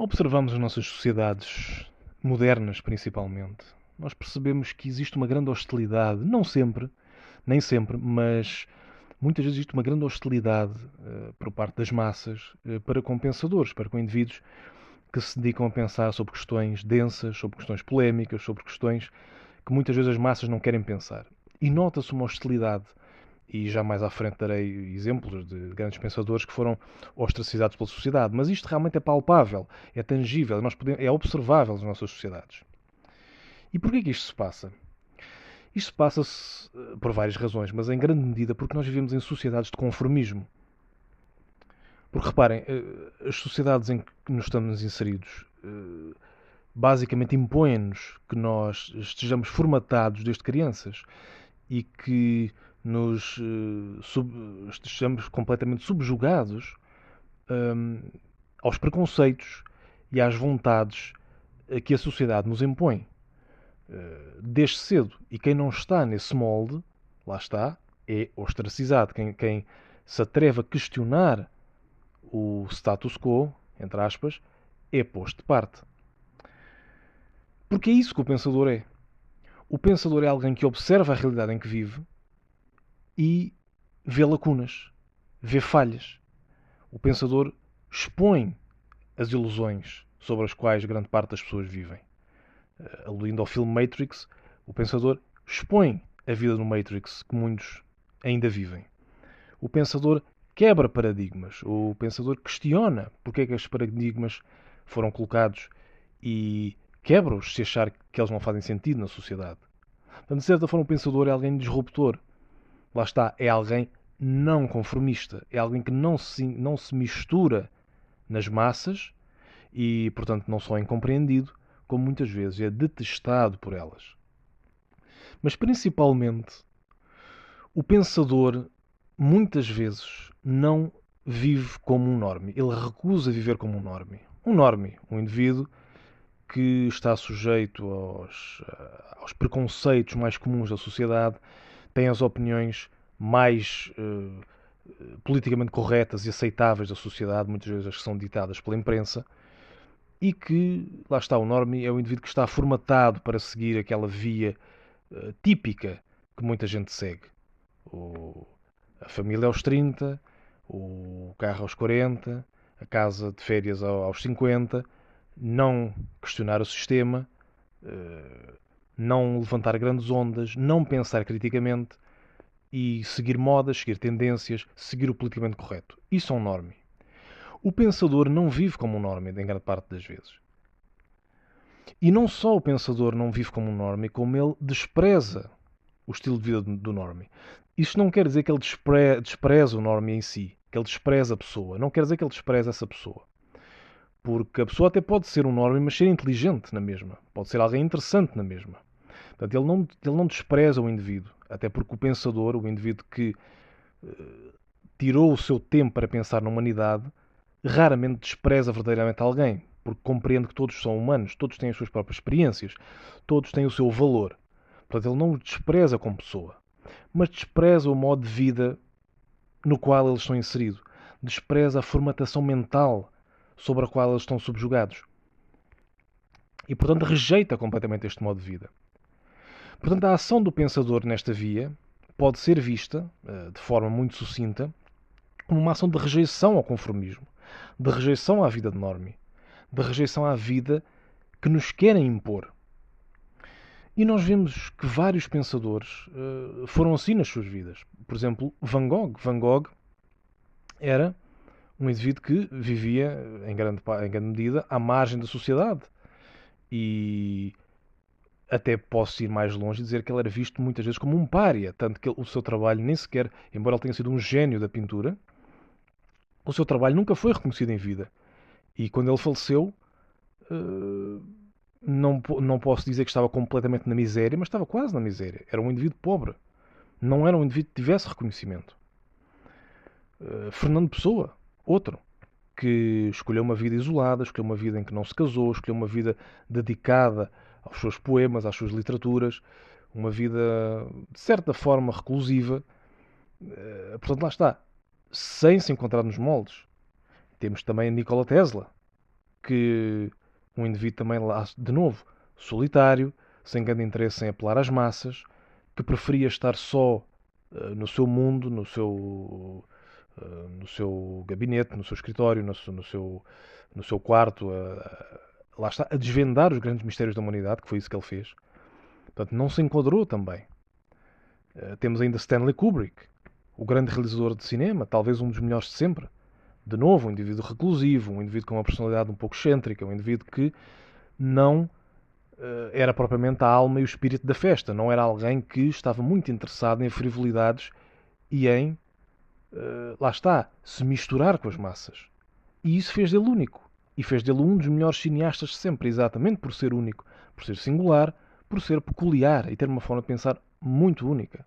Observamos as nossas sociedades modernas, principalmente. Nós percebemos que existe uma grande hostilidade, não sempre, nem sempre, mas muitas vezes existe uma grande hostilidade por parte das massas para com pensadores, para com indivíduos que se dedicam a pensar sobre questões densas, sobre questões polémicas, sobre questões que muitas vezes as massas não querem pensar. E nota-se uma hostilidade, e já mais à frente darei exemplos de grandes pensadores que foram ostracizados pela sociedade, mas isto realmente é palpável, é tangível, é observável nas nossas sociedades. E porquê que isto se passa? Isto passa-se por várias razões, mas em grande medida porque nós vivemos em sociedades de conformismo. Porque reparem, as sociedades em que nos estamos inseridos basicamente impõem-nos que nós estejamos formatados desde crianças e que estejamos completamente subjugados aos preconceitos e às vontades que a sociedade nos impõe desde cedo. E quem não está nesse molde, lá está, é ostracizado. Quem se atreve a questionar o status quo, entre aspas, é posto de parte. Porque é isso que o pensador é. O pensador é alguém que observa a realidade em que vive e vê lacunas, vê falhas. O pensador expõe as ilusões sobre as quais grande parte das pessoas vivem. Aludindo ao filme Matrix, o pensador expõe a vida no Matrix que muitos ainda vivem. O pensador quebra paradigmas. O pensador questiona porque é que estes paradigmas foram colocados e quebra-os se achar que eles não fazem sentido na sociedade. Portanto, de certa forma, o pensador é alguém disruptor. Lá está, é alguém não conformista. É alguém que não se mistura nas massas e, portanto, não só é incompreendido, como muitas vezes é detestado por elas. Mas, principalmente, o pensador muitas vezes não vive como um norme. Ele recusa viver como um norme. Um indivíduo que está sujeito aos preconceitos mais comuns da sociedade, tem as opiniões mais politicamente corretas e aceitáveis da sociedade, muitas vezes as que são ditadas pela imprensa, e que, lá está, o norme é o indivíduo que está formatado para seguir aquela via típica que muita gente segue. A família aos 30, o carro aos 40, a casa de férias aos 50, não questionar o sistema, não levantar grandes ondas, não pensar criticamente e seguir modas, seguir tendências, seguir o politicamente correto. Isso é um norme. O pensador não vive como um norme, em grande parte das vezes. E não só o pensador não vive como um norme, como ele despreza o estilo de vida do norme. Isto não quer dizer que ele despreza o norme em si, que ele despreza a pessoa. Não quer dizer que ele despreza essa pessoa. Porque a pessoa até pode ser um norme, mas ser inteligente na mesma. Pode ser alguém interessante na mesma. Portanto, ele não despreza o indivíduo. Até porque o pensador, o indivíduo que tirou o seu tempo para pensar na humanidade, raramente despreza verdadeiramente alguém. Porque compreende que todos são humanos, todos têm as suas próprias experiências, todos têm o seu valor. Portanto, ele não o despreza como pessoa, mas despreza o modo de vida no qual eles estão inseridos. Despreza a formatação mental sobre a qual eles estão subjugados. E, portanto, rejeita completamente este modo de vida. Portanto, a ação do pensador nesta via pode ser vista, de forma muito sucinta, como uma ação de rejeição ao conformismo, de rejeição à vida de norme, de rejeição à vida que nos querem impor. E nós vemos que vários pensadores foram assim nas suas vidas. Por exemplo, Van Gogh. Van Gogh era um indivíduo que vivia, em grande medida, à margem da sociedade. E até posso ir mais longe e dizer que ele era visto muitas vezes como um pária. Tanto que o seu trabalho nem sequer, embora ele tenha sido um gênio da pintura, o seu trabalho nunca foi reconhecido em vida. E quando ele faleceu, não posso dizer que estava completamente na miséria, mas estava quase na miséria. Era um indivíduo pobre. Não era um indivíduo que tivesse reconhecimento. Fernando Pessoa, outro, que escolheu uma vida isolada, escolheu uma vida em que não se casou, escolheu uma vida dedicada aos seus poemas, às suas literaturas, uma vida, de certa forma, reclusiva. Portanto, lá está. Sem se encontrar nos moldes. Temos também Nikola Tesla, que um indivíduo também, lá, de novo, solitário, sem grande interesse em apelar às massas, que preferia estar só no seu mundo, no seu gabinete, no seu escritório, no seu quarto, lá está, a desvendar os grandes mistérios da humanidade, que foi isso que ele fez. Portanto, não se enquadrou também. Temos ainda Stanley Kubrick, o grande realizador de cinema, talvez um dos melhores de sempre. De novo, um indivíduo reclusivo, um indivíduo com uma personalidade um pouco excêntrica, um indivíduo que não era propriamente a alma e o espírito da festa. Não era alguém que estava muito interessado em frivolidades e em, lá está, se misturar com as massas. E isso fez dele único. E fez dele um dos melhores cineastas de sempre, exatamente por ser único, por ser singular, por ser peculiar e ter uma forma de pensar muito única.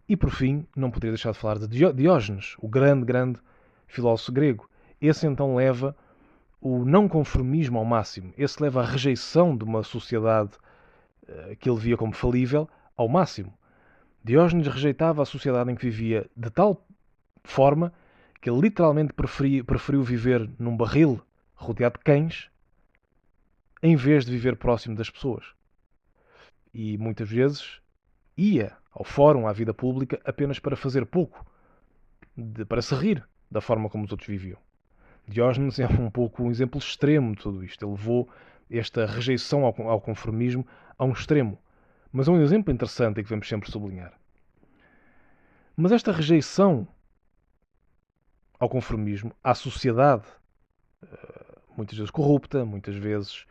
E por fim, não poderia deixar de falar de Diógenes, o grande filósofo grego. Esse então leva o não conformismo ao máximo. Esse leva a rejeição de uma sociedade que ele via como falível ao máximo. Diógenes rejeitava a sociedade em que vivia de tal forma que ele literalmente preferiu viver num barril rodeado de cães em vez de viver próximo das pessoas. E muitas vezes ia ao fórum, à vida pública, apenas para fazer pouco, para se rir da forma como os outros viviam. Diógenes é um pouco um exemplo extremo de tudo isto. Ele levou esta rejeição ao conformismo a um extremo. Mas é um exemplo interessante e que devemos sempre sublinhar. Mas esta rejeição ao conformismo, à sociedade, muitas vezes corrupta, muitas vezes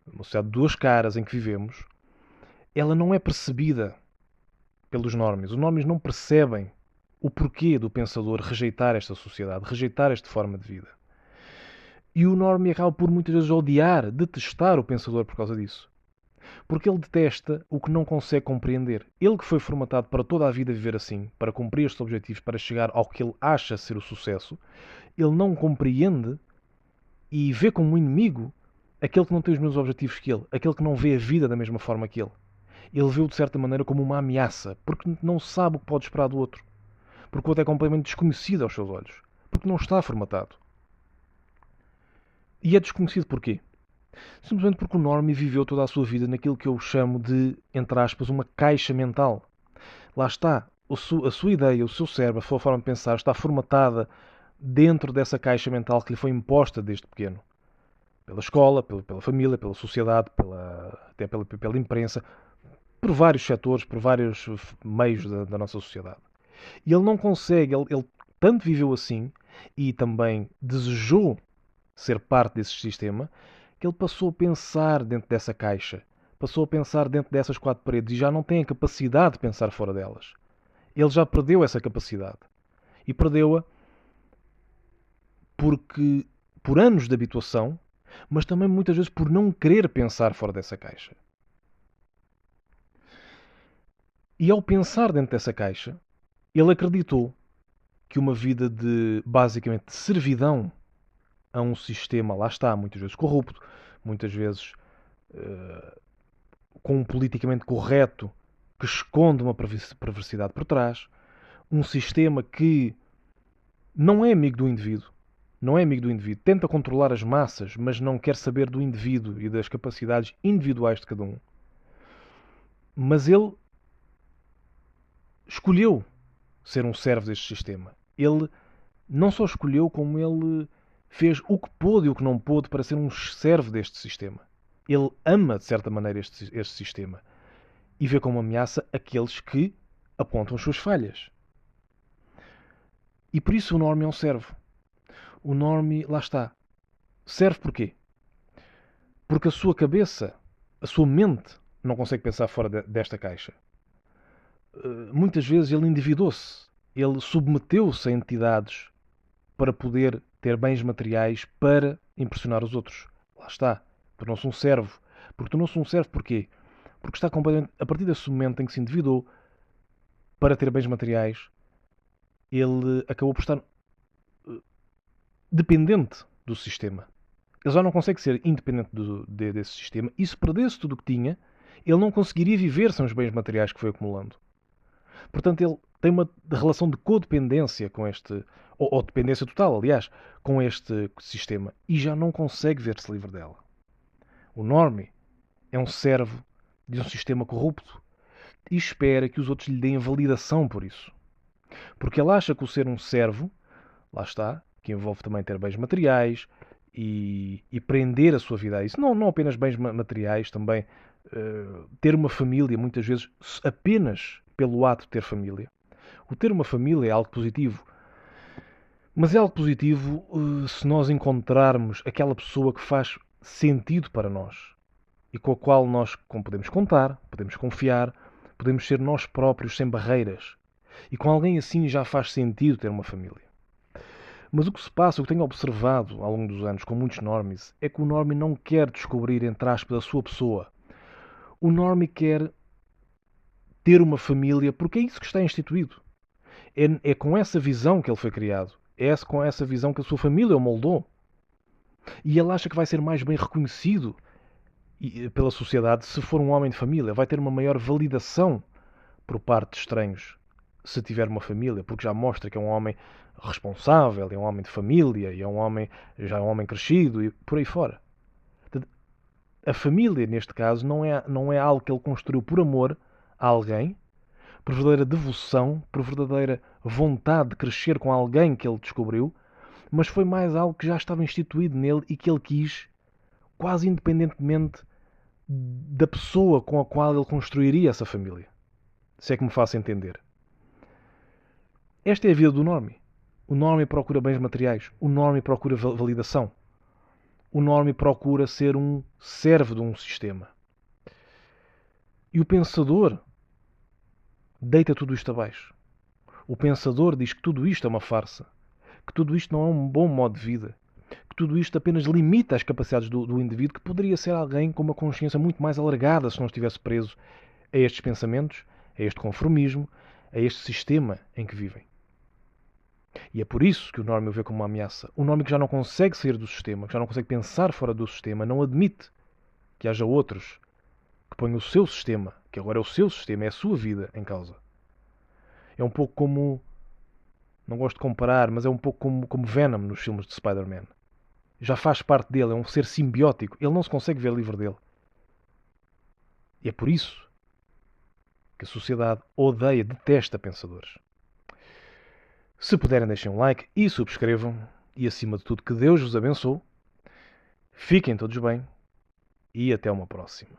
uma sociedade de duas caras em que vivemos, ela não é percebida pelos normies. Os normies não percebem o porquê do pensador rejeitar esta sociedade, rejeitar esta forma de vida. E o normie acaba por muitas vezes odiar, detestar o pensador por causa disso. Porque ele detesta o que não consegue compreender. Ele que foi formatado para toda a vida viver assim, para cumprir estes objetivos, para chegar ao que ele acha ser o sucesso, ele não compreende e vê como um inimigo aquele que não tem os mesmos objetivos que ele, aquele que não vê a vida da mesma forma que ele. Ele vê-o de certa maneira como uma ameaça, porque não sabe o que pode esperar do outro. Porque o outro é completamente desconhecido aos seus olhos. Porque não está formatado. E é desconhecido porquê? Simplesmente porque o normie viveu toda a sua vida naquilo que eu chamo de, entre aspas, uma caixa mental. Lá está. A sua ideia, o seu cérebro, a sua forma de pensar está formatada dentro dessa caixa mental que lhe foi imposta desde pequeno. Pela escola, pela família, pela sociedade, até pela imprensa, por vários setores, por vários meios da nossa sociedade. E ele não consegue, ele tanto viveu assim e também desejou ser parte desse sistema, que ele passou a pensar dentro dessa caixa, passou a pensar dentro dessas quatro paredes e já não tem a capacidade de pensar fora delas. Ele já perdeu essa capacidade. E perdeu-a por anos de habituação, mas também muitas vezes por não querer pensar fora dessa caixa. E ao pensar dentro dessa caixa, ele acreditou que uma vida de, basicamente, de servidão a um sistema, lá está, muitas vezes corrupto, muitas vezes com um politicamente correto que esconde uma perversidade por trás, um sistema que não é amigo do indivíduo, não é amigo do indivíduo, tenta controlar as massas, mas não quer saber do indivíduo e das capacidades individuais de cada um. Mas ele escolheu ser um servo deste sistema. Ele não só escolheu, como ele fez o que pôde e o que não pôde para ser um servo deste sistema. Ele ama, de certa maneira, este sistema e vê como ameaça aqueles que apontam as suas falhas. E por isso o normie é um servo. O normie, lá está. Serve porquê? Porque a sua cabeça, a sua mente, não consegue pensar fora desta caixa. Muitas vezes ele endividou-se. Ele submeteu-se a entidades para poder ter bens materiais para impressionar os outros. Lá está. Tornou-se um servo. Porque tornou-se um servo porquê? Porque está completamente, a partir desse momento em que se endividou para ter bens materiais, ele acabou por estar dependente do sistema. Ele já não consegue ser independente desse sistema e se perdesse tudo o que tinha, ele não conseguiria viver sem os bens materiais que foi acumulando. Portanto, ele tem uma relação de codependência com este, ou dependência total, aliás, com este sistema e já não consegue ver-se livre dela. O Normie é um servo de um sistema corrupto e espera que os outros lhe deem validação por isso. Porque ele acha que o ser um servo, lá está, que envolve também ter bens materiais e prender a sua vida a isso. Não apenas bens materiais, também ter uma família, muitas vezes apenas pelo ato de ter família. O ter uma família é algo positivo. Mas é algo positivo se nós encontrarmos aquela pessoa que faz sentido para nós e com a qual nós podemos contar, podemos confiar, podemos ser nós próprios sem barreiras. E com alguém assim já faz sentido ter uma família. Mas o que se passa, o que tenho observado ao longo dos anos com muitos normies, é que o normie não quer descobrir, entre aspas, a sua pessoa. O normie quer ter uma família porque é isso que está instituído. É com essa visão que ele foi criado. É com essa visão que a sua família o moldou. E ele acha que vai ser mais bem reconhecido pela sociedade se for um homem de família. Vai ter uma maior validação por parte de estranhos se tiver uma família, porque já mostra que é um homem responsável, é um homem de família, e é um homem, já é um homem crescido e por aí fora. A família, neste caso, não é algo que ele construiu por amor a alguém, por verdadeira devoção, por verdadeira vontade de crescer com alguém que ele descobriu, mas foi mais algo que já estava instituído nele e que ele quis, quase independentemente da pessoa com a qual ele construiria essa família. Se é que me faço entender. Esta é a vida do normie. O normie procura bens materiais. O normie procura validação. O normie procura ser um servo de um sistema. E o pensador deita tudo isto abaixo. O pensador diz que tudo isto é uma farsa, que tudo isto não é um bom modo de vida, que tudo isto apenas limita as capacidades do indivíduo, que poderia ser alguém com uma consciência muito mais alargada se não estivesse preso a estes pensamentos, a este conformismo, a este sistema em que vivem. E é por isso que o normie o vê como uma ameaça. O normie que já não consegue sair do sistema, que já não consegue pensar fora do sistema, não admite que haja outros que ponham o seu sistema, que agora é o seu sistema, é a sua vida, em causa. É um pouco como... Não gosto de comparar, mas é um pouco como Venom nos filmes de Spider-Man. Já faz parte dele, é um ser simbiótico. Ele não se consegue ver livre dele. E é por isso que a sociedade odeia, detesta pensadores. Se puderem, deixem um like e subscrevam. E acima de tudo, que Deus vos abençoe. Fiquem todos bem e até uma próxima.